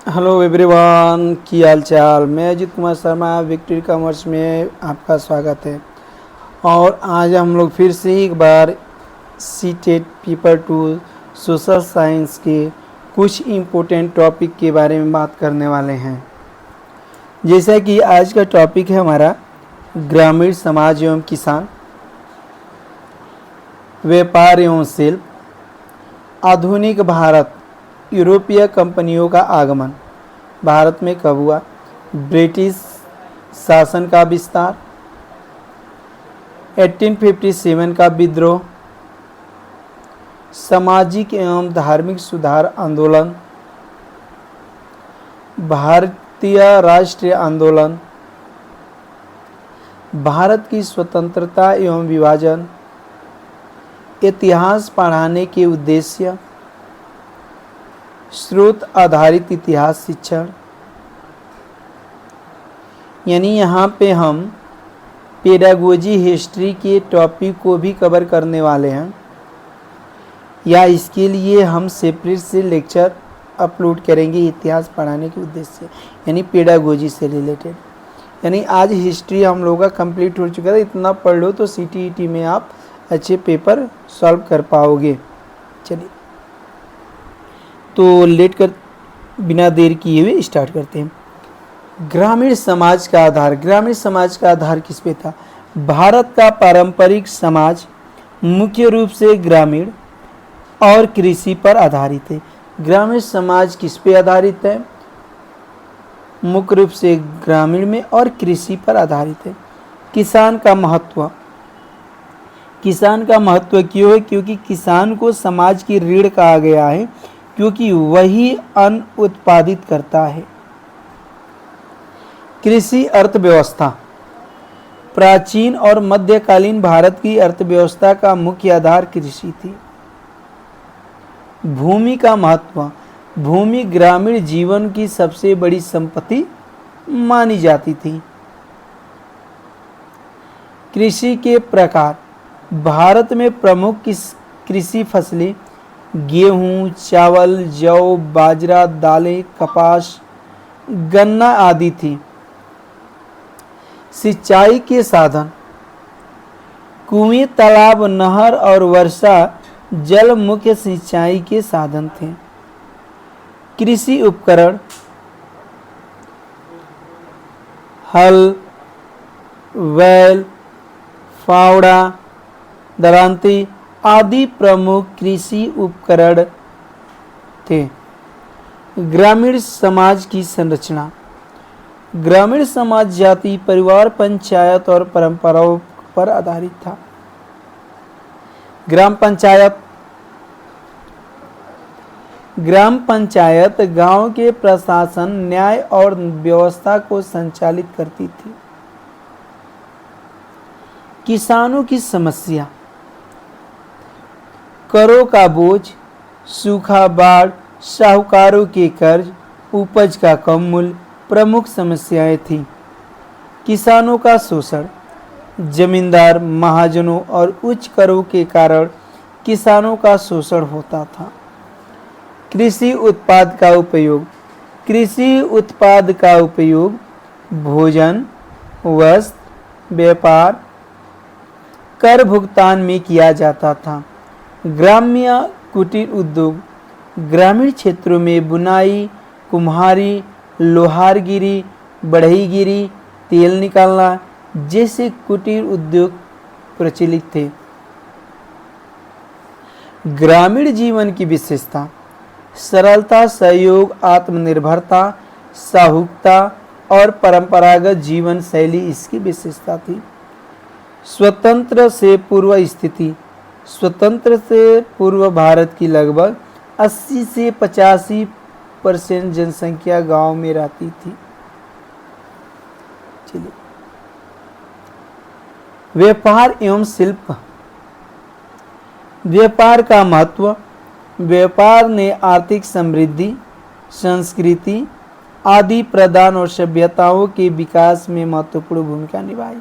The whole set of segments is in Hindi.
हेलो एवरीवन, की हाल चाल। मैं अजीत कुमार शर्मा, विक्ट्री कॉमर्स में आपका स्वागत है। और आज हम लोग फिर से एक बार सीटेट पेपर 2 सोशल साइंस के कुछ इम्पोर्टेंट टॉपिक के बारे में बात करने वाले हैं। जैसा कि आज का टॉपिक है हमारा ग्रामीण समाज एवं किसान, व्यापार एवं शिल्प, आधुनिक भारत, यूरोपीय कंपनियों का आगमन, भारत में कब हुआ, ब्रिटिश शासन का विस्तार, 1857 का विद्रोह, सामाजिक एवं धार्मिक सुधार आंदोलन, भारतीय राष्ट्रीय आंदोलन, भारत की स्वतंत्रता एवं विभाजन, इतिहास पढ़ाने के उद्देश्य, स्रोत आधारित इतिहास शिक्षण। यानी यहाँ पे हम पेडागोजी हिस्ट्री के टॉपिक को भी कवर करने वाले हैं, या इसके लिए हम सेपरेट से लेक्चर अपलोड करेंगे इतिहास पढ़ाने के उद्देश्य से, यानी पेडागोजी से रिलेटेड। यानी आज हिस्ट्री हम लोगों का कंप्लीट हो चुका है। इतना पढ़ लो तो सीटीईटी में आप अच्छे पेपर सॉल्व कर पाओगे। चलिए तो लेट कर बिना देर किए हुए स्टार्ट करते हैं। ग्रामीण समाज का आधार। ग्रामीण समाज का आधार किस पे था? भारत का पारंपरिक समाज मुख्य रूप से ग्रामीण और कृषि पर आधारित है। ग्रामीण समाज किस पे आधारित है? मुख्य रूप से ग्रामीण में और कृषि पर आधारित है। किसान का महत्व। किसान का महत्व क्यों है? क्योंकि किसान को समाज की रीढ़ कहा गया है, क्योंकि वही अन्न उत्पादित करता है। कृषि अर्थव्यवस्था। प्राचीन और मध्यकालीन भारत की अर्थव्यवस्था का मुख्य आधार कृषि थी। भूमि का महत्व। भूमि ग्रामीण जीवन की सबसे बड़ी संपत्ति मानी जाती थी। कृषि के प्रकार। भारत में प्रमुख कृषि फसलें गेहूं, चावल, जौ, बाजरा, दालें, कपास, गन्ना आदि थी। सिंचाई के साधन। कुएं, तालाब, नहर और वर्षा जल मुख्य सिंचाई के साधन थे। कृषि उपकरण। हल, बैल, फावड़ा, दरांती आदि प्रमुख कृषि उपकरण थे। ग्रामीण समाज की संरचना। ग्रामीण समाज जाति, परिवार, पंचायत और परंपराओं पर आधारित था। ग्राम पंचायत। ग्राम पंचायत गांव के प्रशासन, न्याय और व्यवस्था को संचालित करती थी। किसानों की समस्या। करों का बोझ, सूखा, बाढ़, साहूकारों के कर्ज, उपज का कम मूल्य प्रमुख समस्याएं थीं। किसानों का शोषण। जमींदार, महाजनों और उच्च करों के कारण किसानों का शोषण होता था। कृषि उत्पाद का उपयोग। कृषि उत्पाद का उपयोग भोजन, वस्त्र, व्यापार, कर भुगतान में किया जाता था। ग्राम्य कुटीर उद्योग। ग्रामीण क्षेत्रों में बुनाई, कुम्हारी, लोहारगिरी, बढ़ईगिरी, तेल निकालना जैसे कुटीर उद्योग प्रचलित थे। ग्रामीण जीवन की विशेषता। सरलता, सहयोग, आत्मनिर्भरता, साहूकता और परंपरागत जीवन शैली इसकी विशेषता थी। स्वतंत्र से पूर्व स्थिति। स्वतंत्र से पूर्व भारत की लगभग 80 से 85% जनसंख्या गांव में रहती थी। चलिए, व्यापार एवं शिल्प। व्यापार का महत्व। व्यापार ने आर्थिक समृद्धि, संस्कृति आदि प्रदान और सभ्यताओं के विकास में महत्वपूर्ण भूमिका निभाई।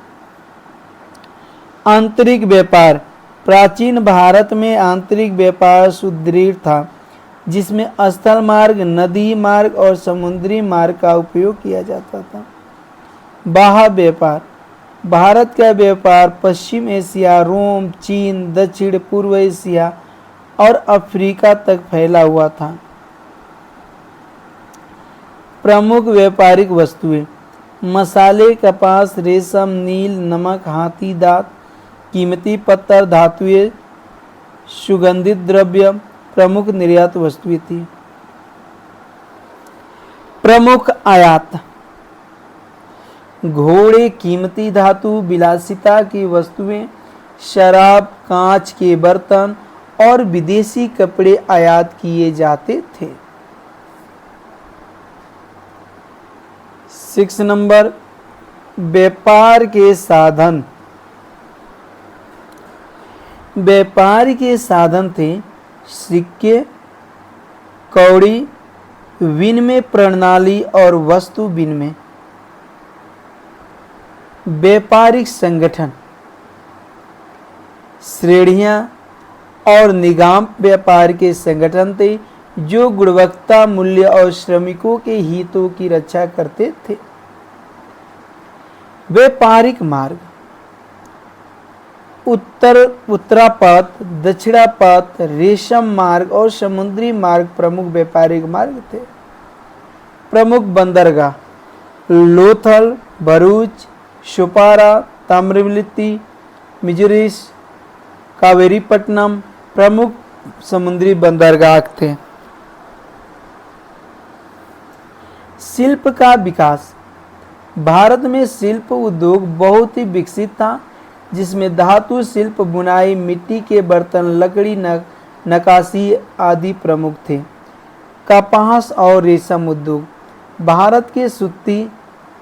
आंतरिक व्यापार। प्राचीन भारत में आंतरिक व्यापार सुदृढ़ था। जिसमें स्थल मार्ग, नदी मार्ग और समुद्री मार्ग का उपयोग किया जाता था। बाह्य व्यापार, भारत का व्यापार पश्चिम एशिया, रोम, चीन, दक्षिण पूर्व एशिया और अफ्रीका तक फैला हुआ था। प्रमुख व्यापारिक वस्तुएं मसाले, कपास, रेशम, नील, नमक, हाथी दांत, कीमती पत्थर, धातुएं, सुगंधित द्रव्य प्रमुख निर्यात वस्तुएं थी। प्रमुख आयात घोड़े, कीमती धातु, विलासिता की वस्तुएं, शराब, कांच के बर्तन और विदेशी कपड़े आयात किए जाते थे। 6 नंबर, व्यापार के साधन। व्यापार के साधन थे सिक्के, कौड़ी, विनिमय प्रणाली और वस्तु विनिमय। व्यापारिक संगठन, श्रेणियां और निगम व्यापार के संगठन थे जो गुणवत्ता, मूल्य और श्रमिकों के हितों की रक्षा करते थे। व्यापारिक मार्ग उत्तरापथ, दक्षिणापथ, रेशम मार्ग और समुद्री मार्ग प्रमुख व्यापारिक मार्ग थे। प्रमुख बंदरगाह लोथल, भरूच, शोपारा, ताम्रलिप्ति, मिजुरिस, कावेरीपट्टनम प्रमुख समुद्री बंदरगाह थे। शिल्प का विकास, भारत में शिल्प उद्योग बहुत ही विकसित था, जिसमें धातु शिल्प, बुनाई, मिट्टी के बर्तन, लकड़ी, नक्काशी आदि प्रमुख थे। कपास और रेशम उद्योग, भारत के सूती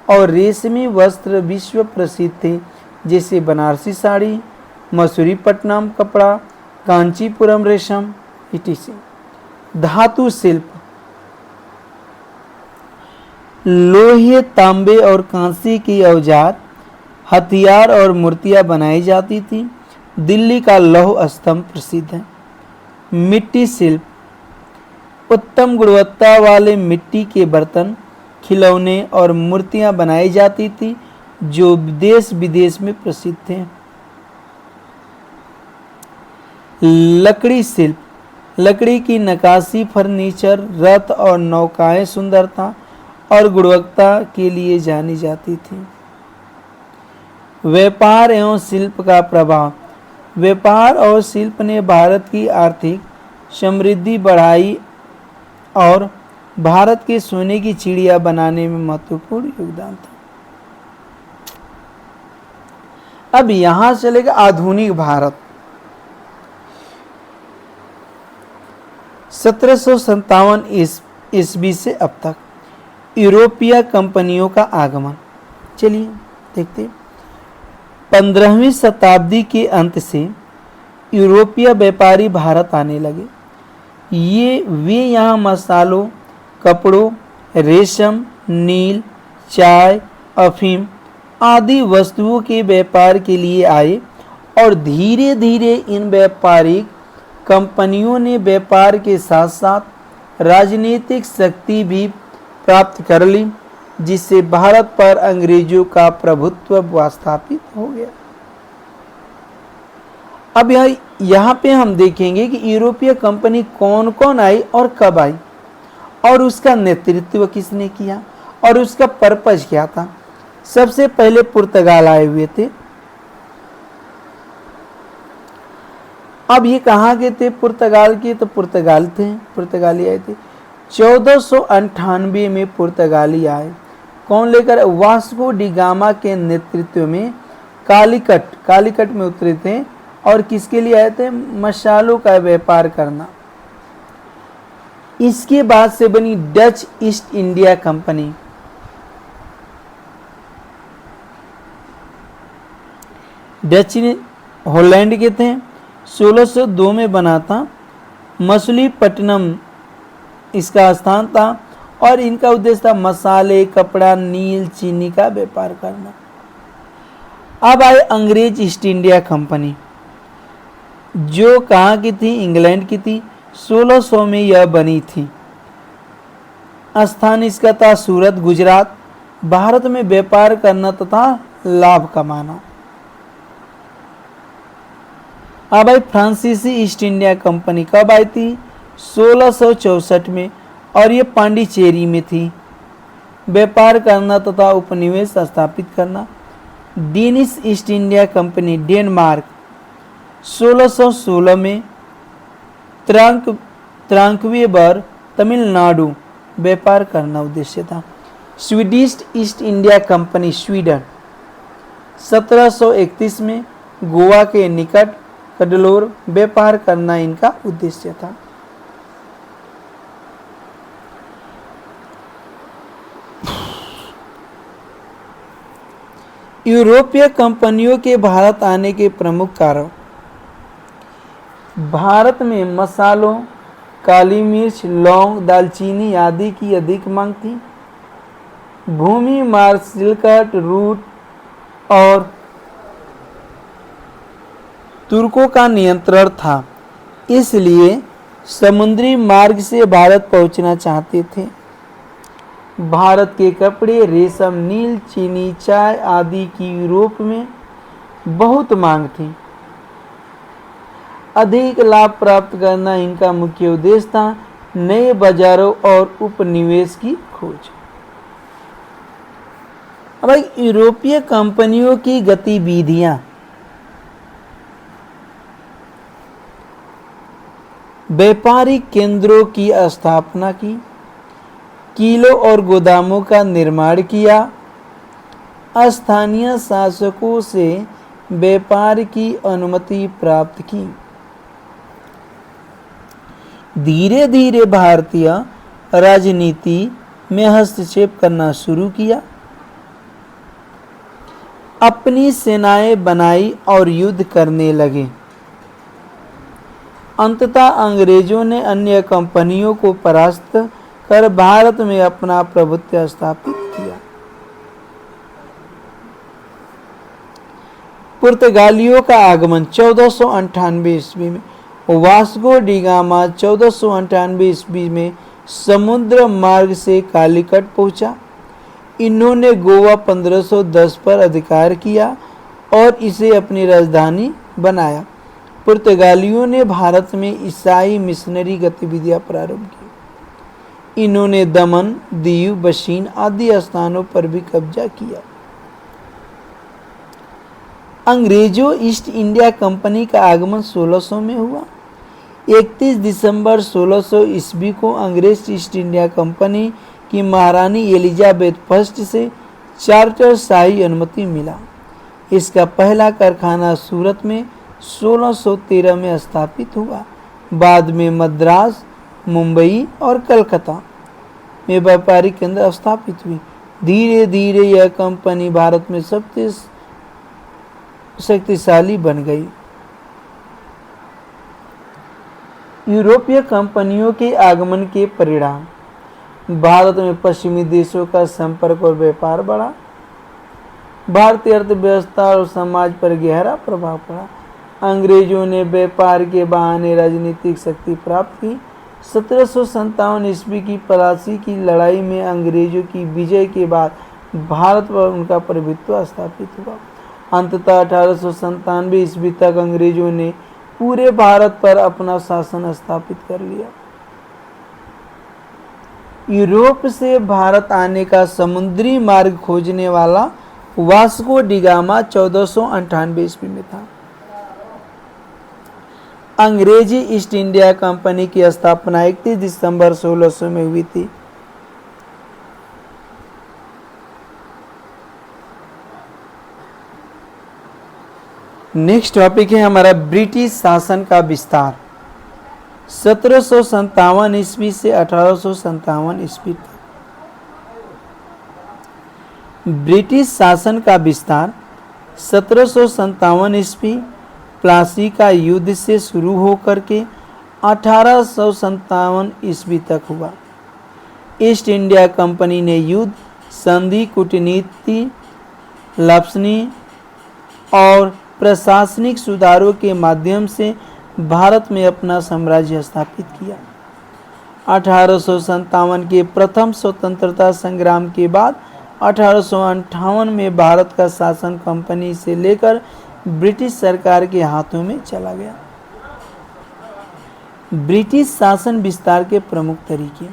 और रेशमी वस्त्र विश्व प्रसिद्ध थे, जैसे बनारसी साड़ी, मसूरीपट्टनम कपड़ा, कांचीपुरम रेशम etc। धातु शिल्प, लोहे, तांबे और कांसे के औजार, हथियार और मूर्तियां बनाई जाती थी। दिल्ली का लौह स्तंभ प्रसिद्ध है। मिट्टी शिल्प, उत्तम गुणवत्ता वाले मिट्टी के बर्तन, खिलौने और मूर्तियां बनाई जाती थी जो देश विदेश में प्रसिद्ध थे। लकड़ी शिल्प, लकड़ी की नक्काशी, फर्नीचर, रथ और नौकाएं सुंदरता और गुणवत्ता के लिए जानी जाती थी। व्यापार एवं शिल्प का प्रभाव, व्यापार और शिल्प ने भारत की आर्थिक समृद्धि बढ़ाई और भारत के सोने की चिड़िया बनाने में महत्वपूर्ण योगदान था। अब यहां चलेगा आधुनिक भारत। 1757 ईस्वी से अब तक यूरोपीय कंपनियों का आगमन। चलिए देखते हैं। 15वीं शताब्दी के अंत से यूरोपीय व्यापारी भारत आने लगे। वे यहाँ मसालों, कपड़ों, रेशम, नील, चाय, अफीम आदि वस्तुओं के व्यापार के लिए आए और धीरे धीरे इन व्यापारिक कंपनियों ने व्यापार के साथ साथ राजनीतिक शक्ति भी प्राप्त कर ली, जिससे भारत पर अंग्रेजों का प्रभुत्व स्थापित हो गया। अब यहाँ पे हम देखेंगे कि यूरोपीय कंपनी कौन कौन आई और कब आई और उसका नेतृत्व किसने किया और उसका पर्पज क्या था। सबसे पहले पुर्तगाल आए हुए थे। अब ये कहाँ के थे पुर्तगाल के, तो पुर्तगाली आए थे। 1498 में पुर्तगाली आए। कौन लेकर? वास्को डी गामा के नेतृत्व में कालीकट में उतरे थे और किसके लिए आए थे? मसालों का व्यापार करना। इसके बाद से बनी Dutch east India company. Dutch Holland के थे। 1602 में बना था। मछलीपट्टनम इसका स्थान था और इनका उद्देश्य था मसाले, कपड़ा, नील, चीनी का व्यापार करना। अब आए अंग्रेज ईस्ट इंडिया कंपनी, जो कहाँ की थी? इंग्लैंड की थी। 1600 में यह बनी थी। स्थान इसका था सूरत, गुजरात। भारत में व्यापार करना तथा लाभ कमाना। अब आई फ्रांसीसी ईस्ट इंडिया कंपनी कब आई थी? 1664 में, और ये पांडिचेरी में थी। व्यापार करना तथा उपनिवेश स्थापित करना। Danish east India company Denmark 1616 में। त्रांकवेबर तमिलनाडु व्यापार करना उद्देश्य था। Swedish east India company Sweden 1731 में गोवा के निकट कडलोर व्यापार करना इनका उद्देश्य था। यूरोपीय कंपनियों के भारत आने के प्रमुख कारण। भारत में मसालों, काली मिर्च, लौंग, दालचीनी आदि की अधिक मांग थी। भूमि मार्ग, सिलकट रूट और तुर्कों का नियंत्रण था, इसलिए समुद्री मार्ग से भारत पहुंचना चाहते थे। भारत के कपड़े, रेशम, नील, चीनी, चाय आदि की यूरोप में बहुत मांग थी। अधिक लाभ प्राप्त करना इनका मुख्य उद्देश्य था। नए बाजारों और उपनिवेश की खोज। अब यूरोपीय कंपनियों की गतिविधियां। व्यापारिक केंद्रों की स्थापना की, किलों और गोदामों का निर्माण किया, स्थानीय शासकों से व्यापार की अनुमति प्राप्त की। धीरे धीरे भारतीय राजनीति में हस्तक्षेप करना शुरू किया, अपनी सेनाएं बनाई और युद्ध करने लगे। अंततः अंग्रेजों ने अन्य कंपनियों को परास्त कर भारत में अपना प्रभुत्व स्थापित किया। पुर्तगालियों का आगमन 1498 ईस्वी में। वास्को डी गामा 1498 ईस्वी में समुद्र मार्ग से कालीकट पहुंचा। इन्होंने गोवा 1510 पर अधिकार किया और इसे अपनी राजधानी बनाया। पुर्तगालियों ने भारत में ईसाई मिशनरी गतिविधियां प्रारंभ की। इन्होंने दमन, दीव, बशीन आदि स्थानों पर भी कब्जा किया। अंग्रेजों ईस्ट इंडिया कंपनी का आगमन 1600 में हुआ। 31 दिसंबर 1600 ईस्वी को अंग्रेज ईस्ट इंडिया कंपनी की महारानी एलिजाबेथ फर्स्ट से चार्टर शाही अनुमति मिला। इसका पहला कारखाना सूरत में 1613 में स्थापित हुआ। बाद में मद्रास, मुंबई और कलकत्ता में व्यापारिक केंद्र स्थापित हुई। धीरे धीरे यह कंपनी भारत में सबसे शक्तिशाली बन गई। यूरोपीय कंपनियों के आगमन के परिणाम। भारत में पश्चिमी देशों का संपर्क और व्यापार बढ़ा। भारतीय अर्थव्यवस्था और समाज पर गहरा प्रभाव पड़ा। अंग्रेजों ने व्यापार के बहाने राजनीतिक शक्ति प्राप्त की। 1757 ईस्वी की प्लासी की लड़ाई में अंग्रेजों की विजय के बाद भारत पर उनका प्रभुत्व स्थापित हुआ। अंततः 1897 ईस्वी तक अंग्रेजों ने पूरे भारत पर अपना शासन स्थापित कर लिया। यूरोप से भारत आने का समुद्री मार्ग खोजने वाला वास्को डी गामा 1498 ईस्वी में था। अंग्रेजी ईस्ट इंडिया कंपनी की स्थापना 31 दिसंबर 1600 में हुई थी। नेक्स्ट टॉपिक है हमारा ब्रिटिश शासन का विस्तार। 1757 ईस्वी से 1857 ईस्वी तक ब्रिटिश शासन का विस्तार 1757 ईस्वी प्लासी का युद्ध से शुरू होकर के 1857 ईस्वी तक हुआ। ईस्ट इंडिया कंपनी ने युद्ध, संधि, कूटनीति, लापसनी और प्रशासनिक सुधारों के माध्यम से भारत में अपना साम्राज्य स्थापित किया। 1857 के प्रथम स्वतंत्रता संग्राम के बाद 1858 में भारत का शासन कंपनी से लेकर ब्रिटिश सरकार के हाथों में चला गया। ब्रिटिश शासन विस्तार के प्रमुख तरीके: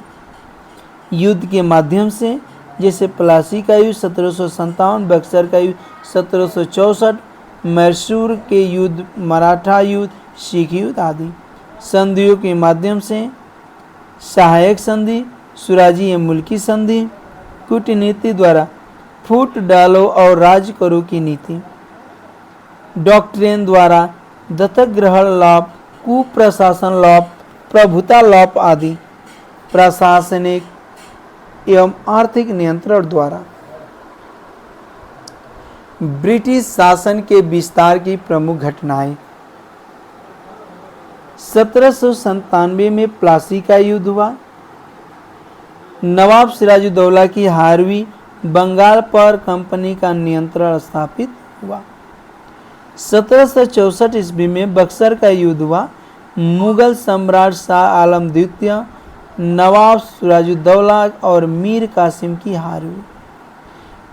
युद्ध के माध्यम से, जैसे प्लासी का युद्ध 1757, बक्सर का युद्ध 1764, मैसूर के युद्ध, मराठा युद्ध, सिख युद्ध आदि। संधियों के माध्यम से, सहायक संधि, सुराजी मुल्की संधि। कूटनीति द्वारा, फूट डालो और राज करो की नीति। डॉक्ट्रिन द्वारा, दत्तक ग्रहण लाभ, कुप्रशासन लाभ, प्रभुता लाभ आदि। प्रशासनिक एवं आर्थिक नियंत्रण द्वारा। ब्रिटिश शासन के विस्तार की प्रमुख घटनाएं: 1797 में प्लासी का युद्ध हुआ। नवाब सिराजुद्दौला की हार हुई। बंगाल पर कंपनी का नियंत्रण स्थापित हुआ। 1764 ईस्वी में बक्सर का युद्ध हुआ। मुगल सम्राट शाह आलम द्वितीय, नवाब सिराजुद्दौला और मीर कासिम की हार हुई।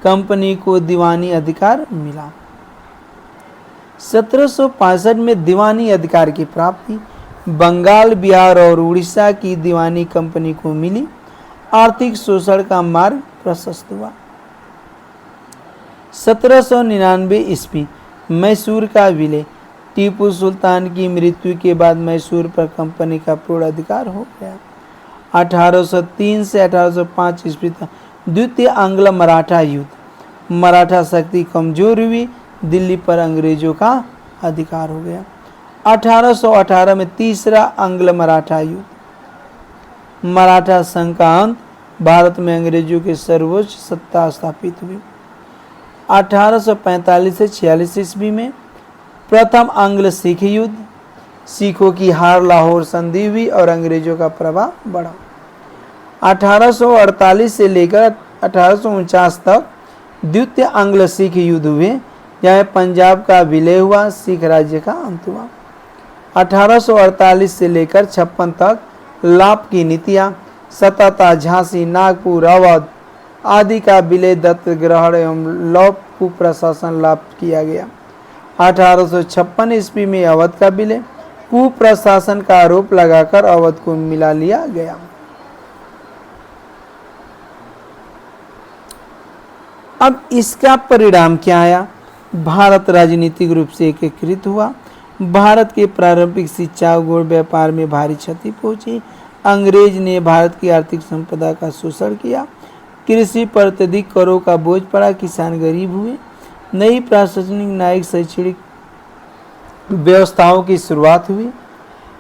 कंपनी को दीवानी अधिकार मिला। 1765 में दीवानी अधिकार की प्राप्ति। बंगाल, बिहार और उड़ीसा की दीवानी कंपनी को मिली। आर्थिक शोषण का मार्ग प्रशस्त हुआ। 1799 ईस्वी मैसूर का विलय। टीपू सुल्तान की मृत्यु के बाद मैसूर पर कंपनी का पूर्ण अधिकार हो गया। 1803 से 1805 ईस्वी तक द्वितीय आंग्ल मराठा युद्ध। मराठा शक्ति कमजोर हुई। दिल्ली पर अंग्रेजों का अधिकार हो गया। 1818 में तीसरा आंग्ल मराठा युद्ध। मराठा संघ का अंत। भारत में अंग्रेजों की सर्वोच्च सत्ता स्थापित हुई। 1845 से 46 ईस्वी में प्रथम आंग्ल सिख युद्ध। सिखों की हार, लाहौर संधि हुई और अंग्रेजों का प्रभाव बढ़ा। 1848 से लेकर 1849 तक द्वितीय आंग्ल सिख युद्ध हुए, जहाँ पंजाब का विलय हुआ, सिख राज्य का अंत हुआ। 1848 से लेकर 56 तक लाभ की नीतियाँ, सतता, झांसी, नागपुर, अवध आदि का विलय, दत्तक ग्रहण एवं लौप कुप्रशासन लाभ किया गया। 1856 ईस्वी में अवध का विलय, कुप्रशासन का आरोप लगाकर अवध को मिला लिया गया। अब इसका परिणाम क्या आया? भारत राजनीतिक रूप से एकीकृत हुआ। भारत के प्रारंभिक शिक्षा और व्यापार में भारी क्षति पहुंची। अंग्रेज ने भारत की आर्थिक संपदा का शोषण किया। कृषि पर अत्यधिक करों का बोझ पड़ा। किसान गरीब हुए। नई प्रशासनिक, न्यायिक, शैक्षणिक व्यवस्थाओं की शुरुआत हुई।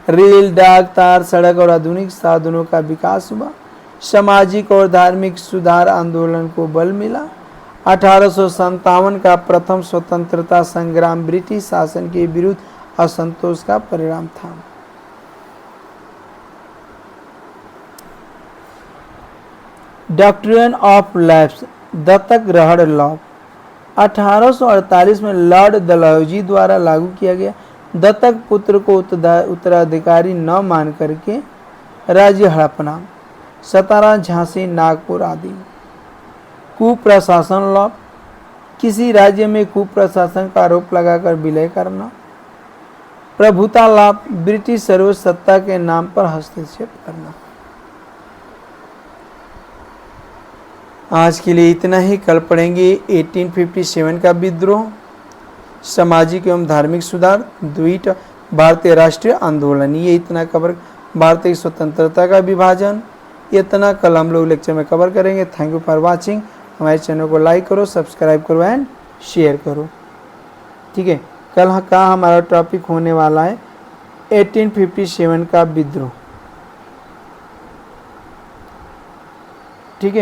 रेल, डाक, तार, सड़क और आधुनिक साधनों का विकास हुआ। सामाजिक और धार्मिक सुधार आंदोलन को बल मिला। 1857 का प्रथम स्वतंत्रता संग्राम ब्रिटिश शासन के विरुद्ध असंतोष का परिणाम था। डॉक्ट्रिन ऑफ लैप्स, दत्तक ग्रहण लाभ, 1848 में लॉर्ड डलहौजी द्वारा लागू किया गया। दत्तक पुत्र को उत्तराधिकारी न मान करके राज्य हड़पना। सतारा, झांसी, नागपुर आदि। कुप्रशासन लाभ, किसी राज्य में कुप्रशासन का आरोप लगाकर विलय करना। प्रभुता लाभ, ब्रिटिश सर्वोच्च सत्ता के नाम पर हस्तक्षेप करना। आज के लिए इतना ही। कल पढ़ेंगे 1857 का विद्रोह, सामाजिक एवं धार्मिक सुधार, द्वीट, भारतीय राष्ट्रीय आंदोलन। ये इतना कवर, भारतीय स्वतंत्रता का विभाजन, इतना कल हम लोग लेक्चर में कवर करेंगे। Thank you for watching. हमारे चैनल को लाइक करो, सब्सक्राइब करो एंड शेयर करो। ठीक है, कल का हमारा टॉपिक होने वाला है 1857 का विद्रोह। ठीक है।